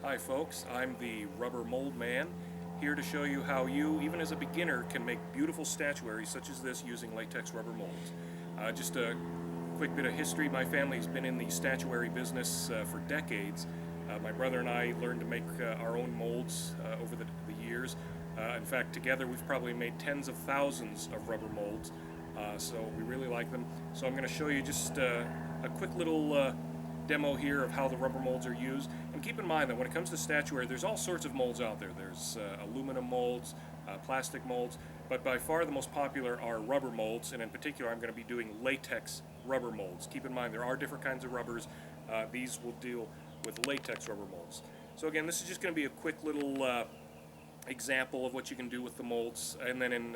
Hi folks, I'm the Rubber Mold Man, here to show you how you, even as a beginner, can make beautiful statuary such as this using latex rubber molds. Just a quick bit of history, my family's been in the statuary business for decades. My brother and I learned to make our own molds over the years. In fact, together we've probably made tens of thousands of rubber molds, so we really like them. So I'm going to show you just a quick little demo here of how the rubber molds are used. And keep in mind that when it comes to statuary, there's all sorts of molds out there. There's aluminum molds, plastic molds, but by far the most popular are rubber molds, and in particular I'm going to be doing latex rubber molds. Keep in mind there are different kinds of rubbers. These will deal with latex rubber molds. So again, this is just going to be a quick little example of what you can do with the molds, and then in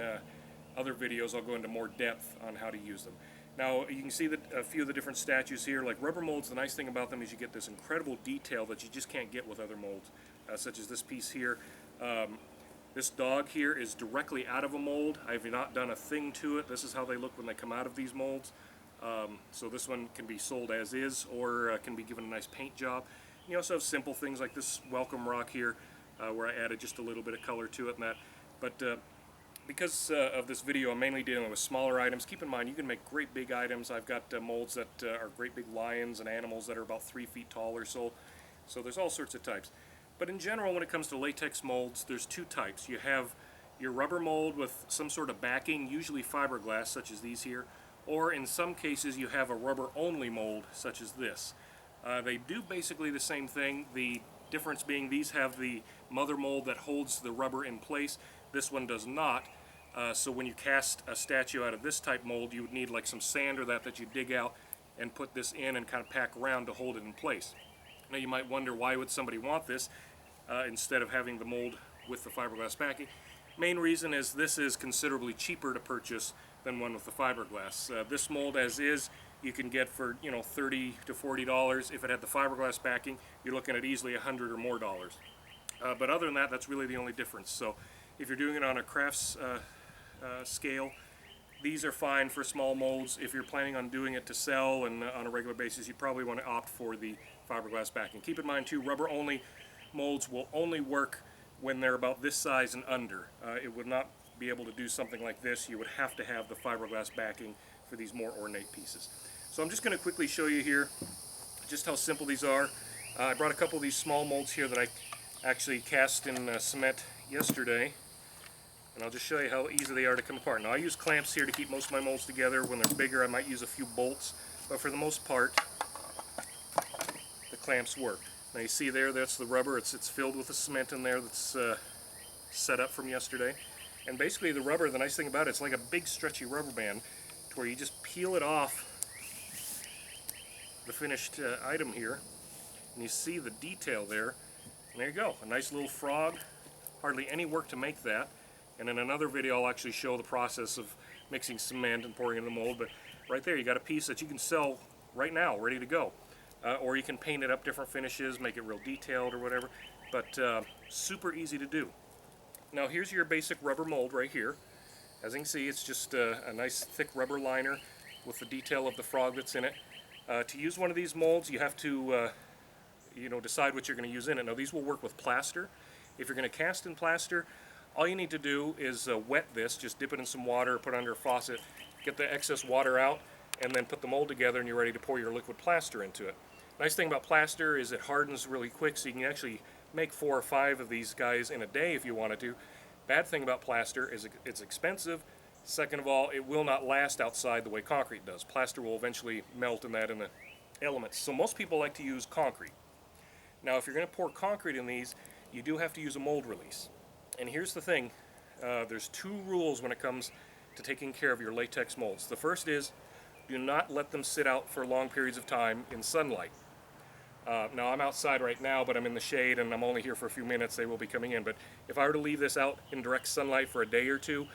other videos I'll go into more depth on how to use them. Now you can see that a few of the different statues here, like rubber molds, the nice thing about them is you get this incredible detail that you just can't get with other molds, such as this piece here. This dog here is directly out of a mold. I have not done a thing to it. This is how they look when they come out of these molds. So this one can be sold as is, or can be given a nice paint job. You also have simple things like this welcome rock here, where I added just a little bit of color to it and that. But because of this video, I'm mainly dealing with smaller items. Keep in mind, you can make great big items. I've got molds that are great big lions and animals that are about 3 feet tall or so. So there's all sorts of types. But in general, when it comes to latex molds, there's two types. You have your rubber mold with some sort of backing, usually fiberglass, such as these here. Or in some cases, you have a rubber-only mold, such as this. They do basically the same thing. The difference being these have the mother mold that holds the rubber in place. This one does not. So when you cast a statue out of this type mold, you would need like some sand or that you dig out and put this in and kind of pack around to hold it in place. Now you might wonder, why would somebody want this instead of having the mold with the fiberglass backing? Main reason is this is considerably cheaper to purchase than one with the fiberglass. This mold as is you can get for $30 to $40. If it had the fiberglass backing, you're looking at easily $100 or more. But other than that, that's really the only difference. So if you're doing it on a crafts scale, these are fine for small molds. If you're planning on doing it to sell and on a regular basis, you probably want to opt for the fiberglass backing. Keep in mind too, rubber only molds will only work when they're about this size and under. It would not be able to do something like this. You would have to have the fiberglass backing for these more ornate pieces. So I'm just going to quickly show you here just how simple these are. I brought a couple of these small molds here that I actually cast in cement yesterday, and I'll just show you how easy they are to come apart. Now I use clamps here to keep most of my molds together. When they're bigger I might use a few bolts, but for the most part the clamps work. Now you see there, that's the rubber. It's filled with the cement in there that's set up from yesterday. And basically the rubber, the nice thing about it, it's like a big stretchy rubber band to where you just peel it off the finished item here, and you see the detail there. And there you go, a nice little frog. Hardly any work to make that. And in another video I'll actually show the process of mixing cement and pouring in the mold. But right there you got a piece that you can sell right now, ready to go. Or you can paint it up different finishes, make it real detailed or whatever. But super easy to do. Now here's your basic rubber mold right here. As you can see, it's just a nice thick rubber liner with the detail of the frog that's in it. To use one of these molds, you have to decide what you're going to use in it. Now these will work with plaster. If you're going to cast in plaster, all you need to do is wet this, just dip it in some water, put it under a faucet, get the excess water out, and then put the mold together and you're ready to pour your liquid plaster into it. Nice thing about plaster is it hardens really quick, so you can actually make 4 or 5 of these guys in a day if you wanted to. Bad thing about plaster is it's expensive. Second of all, it will not last outside the way concrete does. Plaster will eventually melt in the elements. So most people like to use concrete. Now if you're going to pour concrete in these, you do have to use a mold release. And here's the thing, there's 2 rules when it comes to taking care of your latex molds. The first is, do not let them sit out for long periods of time in sunlight. Now I'm outside right now, but I'm in the shade and I'm only here for a few minutes. They will be coming in. But if I were to leave this out in direct sunlight for a day or two,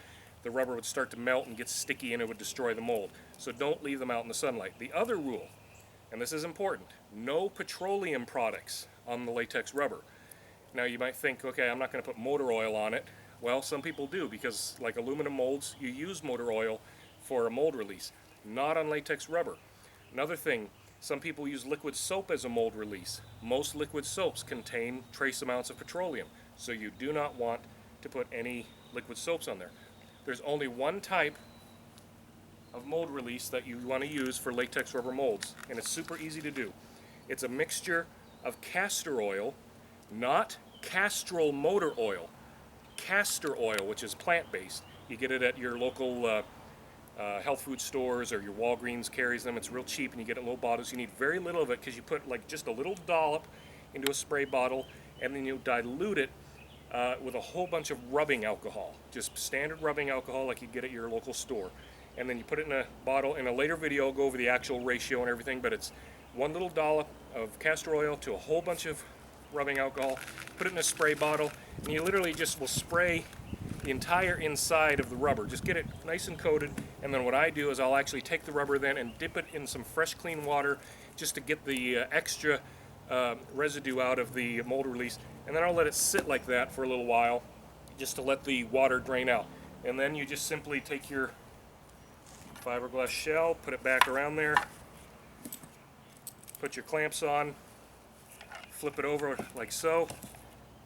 the rubber would start to melt and get sticky and it would destroy the mold. So don't leave them out in the sunlight. The other rule, and this is important, no petroleum products on the latex rubber. Now you might think, okay, I'm not going to put motor oil on it. Well, some people do, because like aluminum molds, you use motor oil for a mold release, not on latex rubber. Another thing, Some people use liquid soap as a mold release. Most liquid soaps contain trace amounts of petroleum, so you do not want to put any liquid soaps on there. There's only one type of mold release that you want to use for latex rubber molds, and it's super easy to do. It's a mixture of castor oil, not castrol motor oil, castor oil, which is plant-based. You get it at your local health food stores, or your Walgreens carries them. It's real cheap, and you get it in little bottles. You need very little of it because you put like just a little dollop into a spray bottle, and then you dilute it with a whole bunch of rubbing alcohol, just standard rubbing alcohol like you get at your local store. And then you put it in a bottle. In a later video, I'll go over the actual ratio and everything, but it's one little dollop of castor oil to a whole bunch of rubbing alcohol. Put it in a spray bottle, and you literally just will spray the entire inside of the rubber. Just get it nice and coated, and then what I do is I'll actually take the rubber then and dip it in some fresh clean water just to get the extra residue out of the mold release, and then I'll let it sit like that for a little while just to let the water drain out. And then you just simply take your fiberglass shell, put it back around there, put your clamps on, flip it over like so,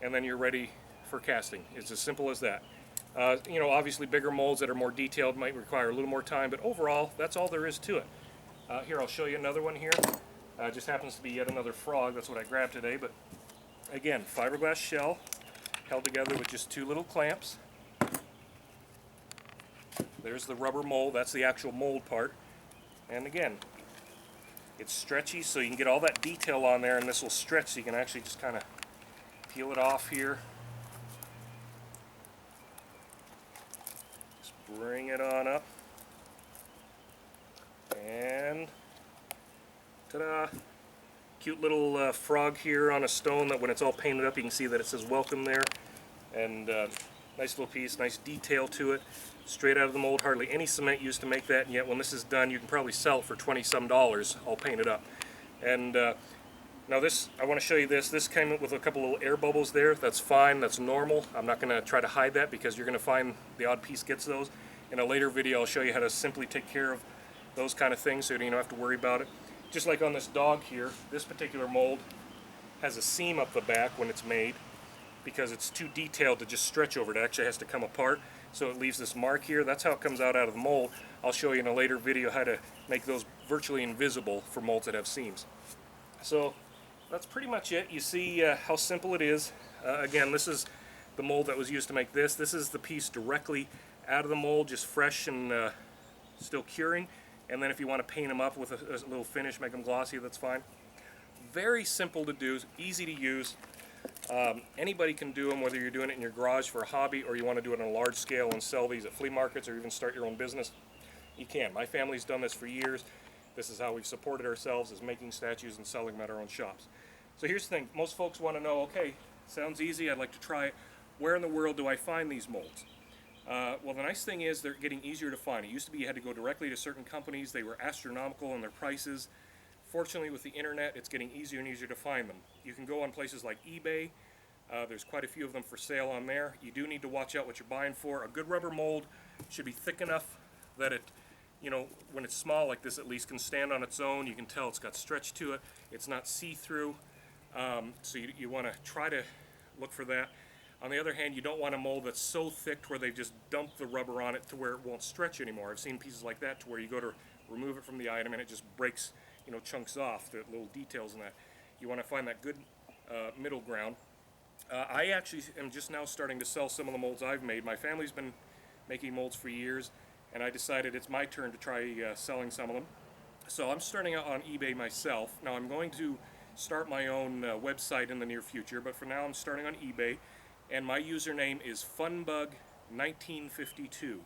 and then you're ready for casting. It's as simple as that. You know, obviously bigger molds that are more detailed might require a little more time, but overall, that's all there is to it. Here, I'll show you another one here. Just happens to be yet another frog. That's what I grabbed today, but again, fiberglass shell held together with just two little clamps. There's the rubber mold. That's the actual mold part. And again, it's stretchy, so you can get all that detail on there, and this will stretch so you can actually just kind of peel it off here. Just bring it on up. And ta-da! Cute little frog here on a stone that when it's all painted up you can see that it says welcome there. And nice little piece, nice detail to it. Straight out of the mold, hardly any cement used to make that, and yet when this is done you can probably sell it for $20-some all painted up. And now this, I want to show you this. This came with a couple little air bubbles there. That's fine, that's normal. I'm not going to try to hide that because you're going to find the odd piece gets those. In a later video I'll show you how to simply take care of those kind of things so you don't have to worry about it. Just like on this dog here, this particular mold has a seam up the back when it's made because it's too detailed to just stretch over. It actually has to come apart, so it leaves this mark here. That's how it comes out of the mold. I'll show you in a later video how to make those virtually invisible for molds that have seams. So that's pretty much it. You see how simple it is. Again, this is the mold that was used to make this. This is the piece directly out of the mold, just fresh and still curing. And then if you want to paint them up with a little finish, make them glossy, that's fine. Very simple to do, easy to use. Anybody can do them, whether you're doing it in your garage for a hobby or you want to do it on a large scale and sell these at flea markets or even start your own business. You can. My family's done this for years. This is how we've supported ourselves, is making statues and selling them at our own shops. So here's the thing. Most folks want to know, okay, sounds easy, I'd like to try it. Where in the world do I find these molds? Well, the nice thing is they're getting easier to find. It used to be you had to go directly to certain companies. They were astronomical in their prices. Fortunately, with the internet, it's getting easier and easier to find them. You can go on places like eBay. There's quite a few of them for sale on there. You do need to watch out what you're buying for. A good rubber mold should be thick enough that it, you know, when it's small like this, at least can stand on its own. You can tell it's got stretch to it. It's not see-through. So you want to try to look for that. On the other hand, you don't want a mold that's so thick where they just dump the rubber on it to where it won't stretch anymore. I've seen pieces like that to where you go to remove it from the item and it just breaks, you know, chunks off, the little details in that. You want to find that good middle ground. I actually am just now starting to sell some of the molds I've made. My family's been making molds for years, and I decided it's my turn to try selling some of them. So I'm starting out on eBay myself. Now I'm going to start my own website in the near future, but for now I'm starting on eBay. And my username is Funbug1952,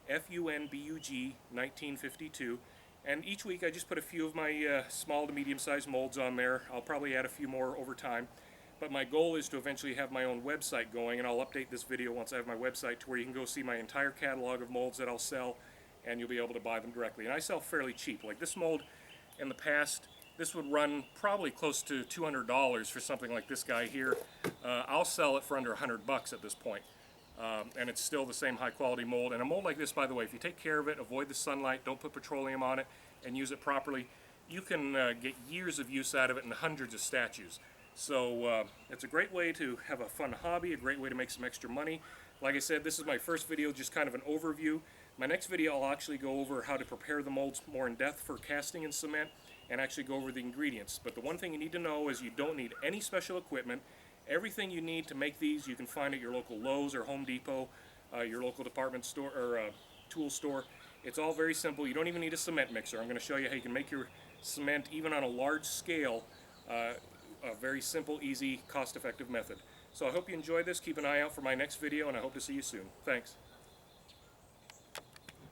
F-U-N-B-U-G 1952. And each week I just put a few of my small to medium-sized molds on there. I'll probably add a few more over time. But my goal is to eventually have my own website going, and I'll update this video once I have my website to where you can go see my entire catalog of molds that I'll sell, and you'll be able to buy them directly. And I sell fairly cheap. Like this mold in the past, this would run probably close to $200 for something like this guy here. I'll sell it for under $100 at this point. And it's still the same high quality mold. And a mold like this, by the way, if you take care of it, avoid the sunlight, don't put petroleum on it, and use it properly, you can get years of use out of it and hundreds of statues. So it's a great way to have a fun hobby, a great way to make some extra money. Like I said, this is my first video, just kind of an overview. My next video I'll actually go over how to prepare the molds more in depth for casting in cement and actually go over the ingredients. But the one thing you need to know is you don't need any special equipment. Everything you need to make these you can find at your local Lowe's or Home Depot, your local department store or tool store. It's all very simple. You don't even need a cement mixer. I'm going to show you how you can make your cement even on a large scale, a very simple, easy, cost-effective method. So I hope you enjoyed this. Keep an eye out for my next video, and I hope to see you soon. Thanks.